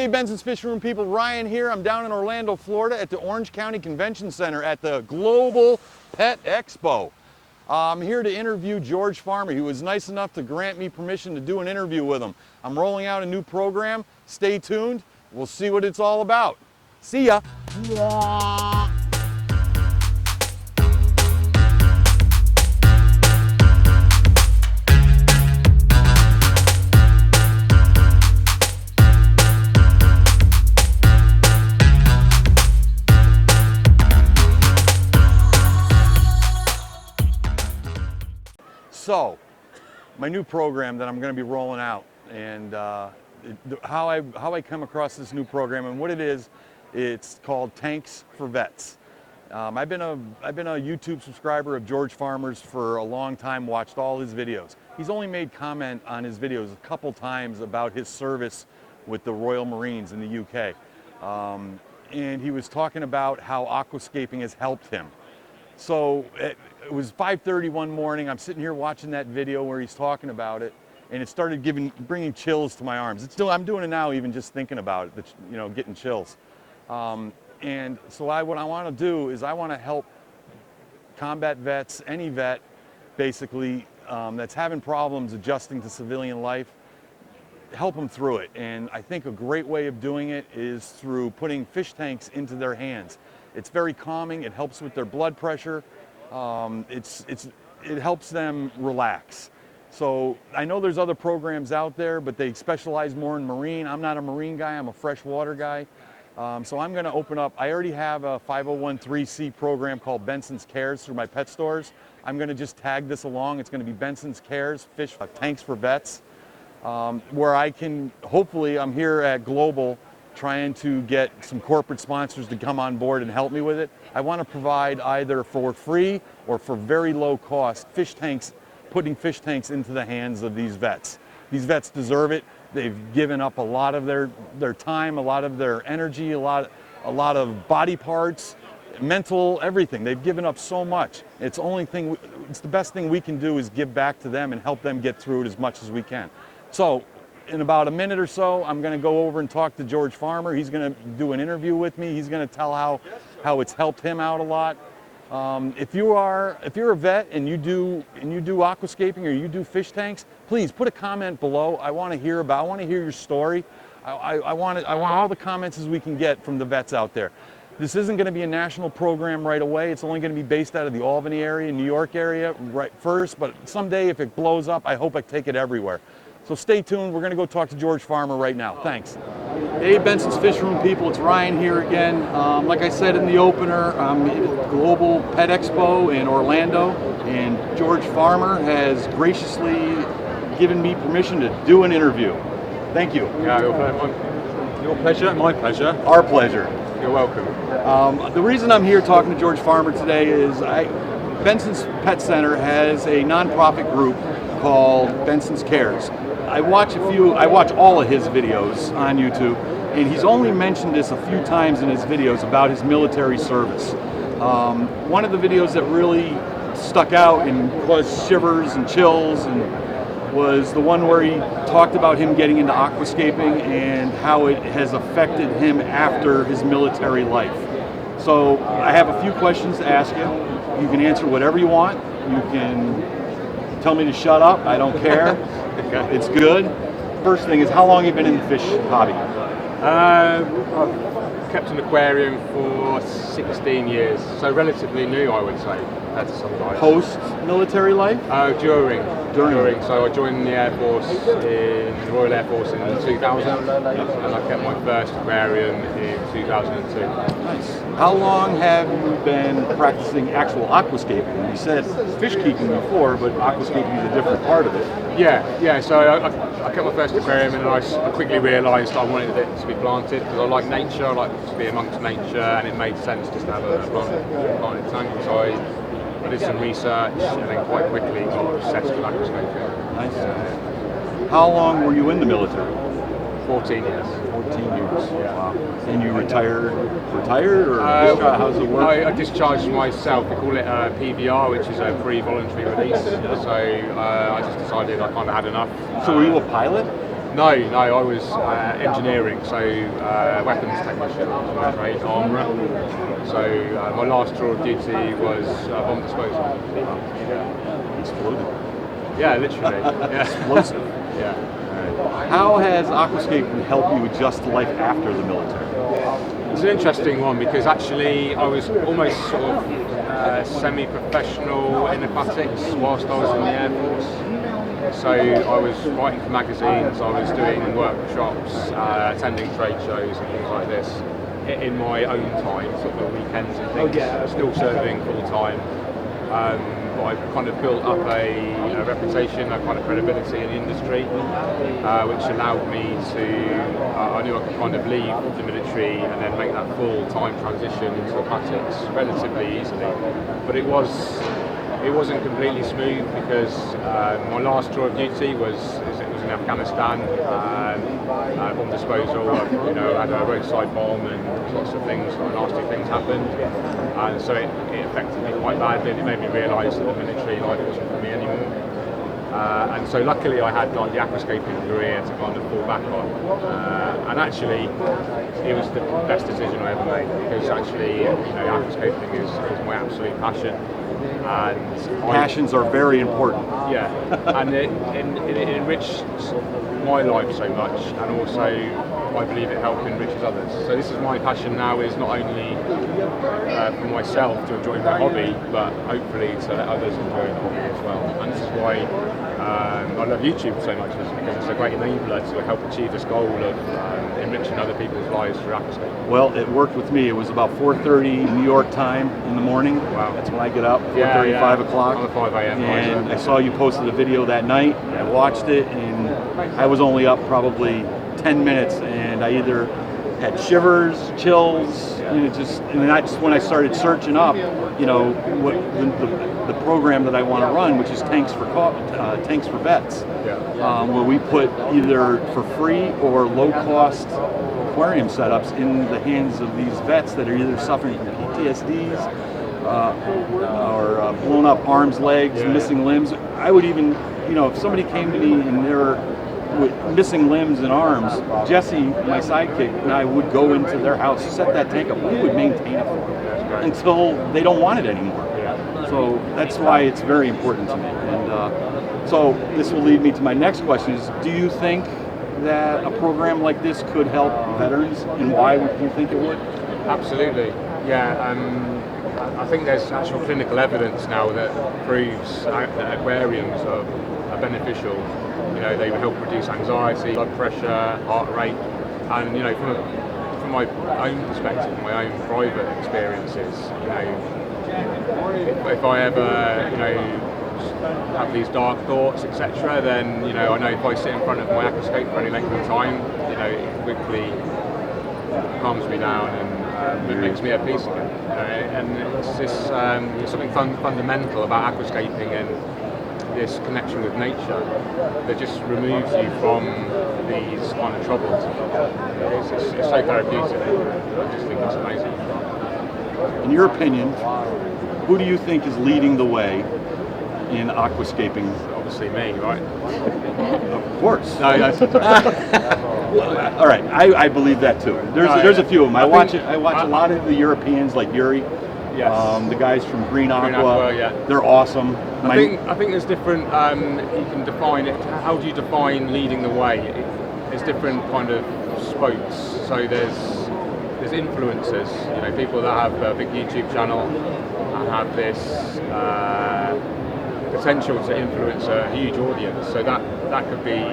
Hey, Benson's Fish Room people, Ryan here. I'm down in Orlando, Florida at the Orange County Convention Center at the Global Pet Expo. I'm here to interview George Farmer. He was nice enough to grant me permission to do an interview with him. I'm rolling out a new program. Stay tuned. We'll see what it's all about. See ya. So, my new program that I'm going to be rolling out, and how I come across this new program and what it is, it's called Tanks for Vets. I've been a YouTube subscriber of George Farmer's for a long time, watched all his videos. He's only made comment on his videos a couple times about his service with the Royal Marines in the UK. And he was talking about how aquascaping has helped him. So it was 5:30 one morning. I'm sitting here watching that video where he's talking about it, and it started bringing chills to my arms. I'm doing it now, even just thinking about it. Getting chills. And so what I want to do is I want to help combat vets, any vet, basically that's having problems adjusting to civilian life, help them through it. And I think a great way of doing it is through putting fish tanks into their hands. It's very calming. It helps with their blood pressure. It helps them relax. So I know there's other programs out there, but they specialize more in marine. I'm not a marine guy. I'm a freshwater guy. So I'm going to open up. I already have a 501(c) program called Benson's Cares through my pet stores. I'm going to just tag this along. It's going to be Benson's Cares, Fish Tanks for Vets, where I can, hopefully, I'm here at Global trying to get some corporate sponsors to come on board and help me with it. I want to provide either for free or for very low cost putting fish tanks into the hands of these vets. These vets deserve it. They've given up a lot of their time, a lot of their energy, a lot of body parts, mental, everything. They've given up so much. It's the best thing we can do is give back to them and help them get through it as much as we can. So in about a minute or so, I'm going to go over and talk to George Farmer. He's going to do an interview with me. He's going to tell how it's helped him out a lot. If you're a vet and you do aquascaping or you do fish tanks, please put a comment below. I want to hear your story. I want all the comments as we can get from the vets out there. This isn't going to be a national program right away. It's only going to be based out of the Albany area, New York area right first, but someday if it blows up, I hope I take it everywhere. So stay tuned. We're going to go talk to George Farmer right now. Thanks. Hey, Benson's Fish Room people. It's Ryan here again. Like I said in the opener, I'm at Global Pet Expo in Orlando, and George Farmer has graciously given me permission to do an interview. Thank you. Yeah, your pleasure, my pleasure. Our pleasure. You're welcome. The reason I'm here talking to George Farmer today is Benson's Pet Center has a nonprofit group called Benson's Cares. I watch all of his videos on YouTube, and he's only mentioned this a few times in his videos about his military service. One of the videos that really stuck out and caused shivers and chills was the one where he talked about him getting into aquascaping and how it has affected him after his military life. So I have a few questions to ask you. You can answer whatever you want. You can tell me to shut up. I don't care. Okay. It's good. First thing is, how long have you been in the fish hobby? I've kept an aquarium for 16 years, so relatively new, I would say, compared to some guys. Post-military life? During. So I joined the Air Force, the Royal Air Force in 2000, and I kept my first aquarium in 2002. Nice. How long have you been practicing actual aquascaping? You said fish keeping before, but aquascaping is a different part of it. Yeah. So I kept my first aquarium, and I quickly realised I wanted it to be planted because I like nature. I like to be amongst nature, and it made sense just to have a planted tank. So I did some research, and then quite quickly got obsessed with aquascaping. Nice. How long were you in the military? 14 years. 14 years. Yeah. Wow. And you retired or how's it work? I discharged myself. We call it PVR, which is a pre-voluntary release. So I just decided I kind of had enough. So were you a pilot? No, I was engineering, so weapons technician, trade armourer. So my last tour of duty was bomb disposal. Exploded. Yeah, literally. Yeah. Explosive. Yeah. How has Aquascaping helped you adjust to life after the military? It's an interesting one because actually I was almost sort of semi-professional in aquatics whilst I was in the Air Force. So I was writing for magazines, I was doing workshops, attending trade shows and things like this in my own time, sort of weekends and things, still serving full time. But I kind of built up a reputation, a kind of credibility in the industry, which allowed me to, I knew I could kind of leave the military and then make that full-time transition into aquatics relatively easily. But it wasn't completely smooth because my last tour of duty was in Afghanistan, bomb disposal. I had a roadside bomb and lots of things, nasty things happened, and so it affected me quite badly. It made me realise that the military life wasn't for me anymore. And so luckily I had like the aquascaping career to kind of fall back on, and actually it was the best decision I ever made because actually aquascaping is my absolute passion. And Passions are very important. Yeah, and it enriched my life so much, and also I believe it helped enriches others. So this is my passion now, is not only for myself to enjoy my hobby, but hopefully to let others enjoy the hobby as well. And this is why I love YouTube so much, because it's a great enabler to help achieve this goal of enriching other people's lives through aquascaping. Well, it worked with me. It was about 4:30 New York time in the morning. Wow. That's when I get up, 4:30, 5 o'clock. I'm a 5 a.m. And I saw you posted a video that night. I watched it, and I was only up probably 10 minutes, and I either had shivers, chills, and when I started searching up, what the program that I want to run, which is Tanks for Vets, where we put either for free or low-cost aquarium setups in the hands of these vets that are either suffering from PTSDs or blown up arms, legs, missing limbs. I would even, if somebody came to me and they were with missing limbs and arms, Jesse, my sidekick, and I would go into their house, set that tank up. We would maintain it for them until they don't want it anymore. So that's why it's very important to me. And so this will lead me to my next question: is do you think that a program like this could help veterans, and why would you think it would? Absolutely. Yeah. I think there's actual clinical evidence now that proves that aquariums are beneficial. They help reduce anxiety, blood pressure, heart rate, and from my own perspective, my own private experiences, if I ever have these dark thoughts, etc., then I know if I sit in front of my aquascape for any length of time, it quickly calms me down and it makes me at peace again. And it's this something fundamental about aquascaping and this connection with nature that just removes you from these kind of troubles. It's so therapeutic. I just think it's amazing. In your opinion, who do you think is leading the way in aquascaping? Obviously me, right? Of course. No, that's all right, I believe that too. There's a few of them. I watch a lot of the Europeans like Yuri. Yes. The guys from Green Aqua, yeah. They're awesome. I think there's different, you can define it, how do you define leading the way? There's different kind of spokes. So there's influencers, people that have a big YouTube channel and have this potential to influence a huge audience. So that could be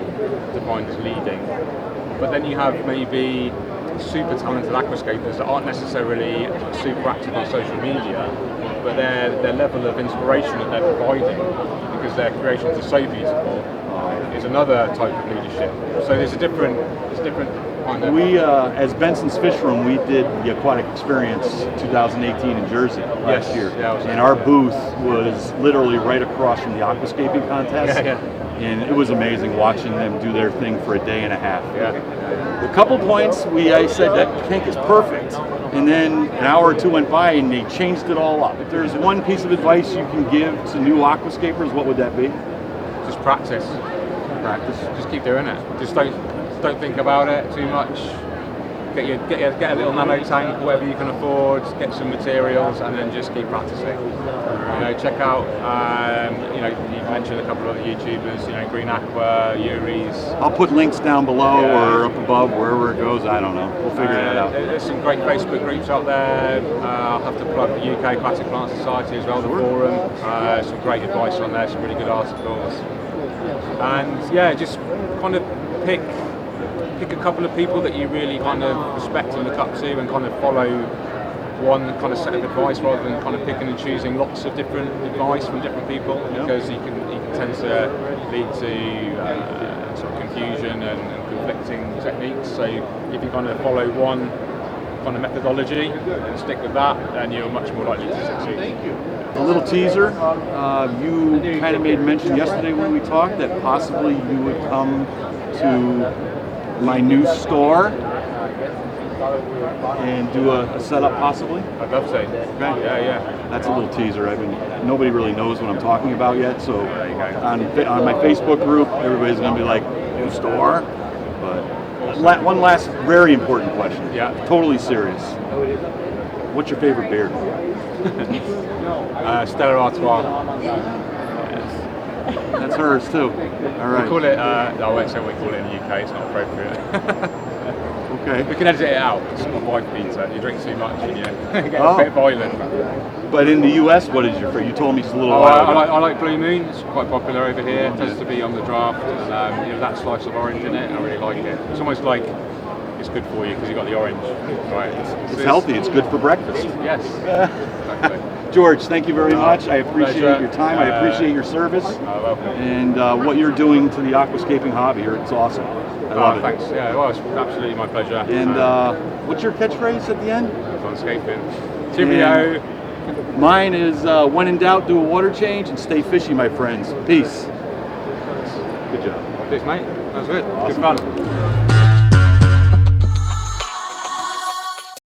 defined as leading. But then you have maybe super talented aquascapers that aren't necessarily super active on social media, but their level of inspiration that they're providing, because their creations are so beautiful, is another type of leadership. So there's different kind of... We, as Benson's Fish Room, we did the Aquatic Experience 2018 in Jersey last year, and our booth was literally right across from the aquascaping contest. And it was amazing watching them do their thing for a day and a half. A couple points, I said that tank is perfect, and then an hour or two went by and they changed it all up. If there's one piece of advice you can give to new aquascapers, what would that be? Just practice. Practice. Just keep doing it. Just don't think about it too much. Get a little nano tank, whatever you can afford. Get some materials, and then just keep practicing. You know, check out. You know, you mentioned a couple of other YouTubers. You know, Green Aqua, Yuri's. I'll put links down below or up above, wherever it goes. I don't know. We'll figure that out. There's some great Facebook groups out there. I'll have to plug the UK Aquatic Plant Society as well, the forum. Some great advice on there, some really good articles. And yeah, just kind of pick a couple of people that you really kind of respect and look up to, and kind of follow one kind of set of advice rather than kind of picking and choosing lots of different advice from different people, because you can tend to lead to sort of confusion and conflicting techniques. So if you kind of follow one kind of methodology and stick with that, then you're much more likely to succeed. A little teaser, you kind of made mention yesterday when we talked that possibly you would come to my new store and do a setup possibly. I'd love to. Okay. Yeah. That's a little teaser. Nobody really knows what I'm talking about yet, so on my Facebook group, everybody's going to be like, new store? But one last very important question. Yeah. Totally serious. What's your favorite beer? Stella Artois. That's hers too. All right. We call it, I won't say what we call it in the UK, it's not appropriate. Okay. We can edit it out. It's not wife beater. You drink too much and you get a bit violent. But in the US, what is your favorite? You told me just a little while ago. I like Blue Moon. It's quite popular over here. It tends to be on the draft. And, you know, that slice of orange in it, I really like it. It's almost like it's good for you because you've got the orange. Right. It's healthy. It's good for breakfast. Yes. Exactly. George, thank you very much. I appreciate your time. I appreciate your service. And what you're doing to the aquascaping hobby here. It's awesome. I love it. Thanks. Yeah, well, it's absolutely my pleasure. And what's your catchpage at the end? Aquascaping. Cheerio. Mine is when in doubt, do a water change and stay fishy, my friends. Peace. Good job. Thanks, mate. That was good. Awesome. Good fun.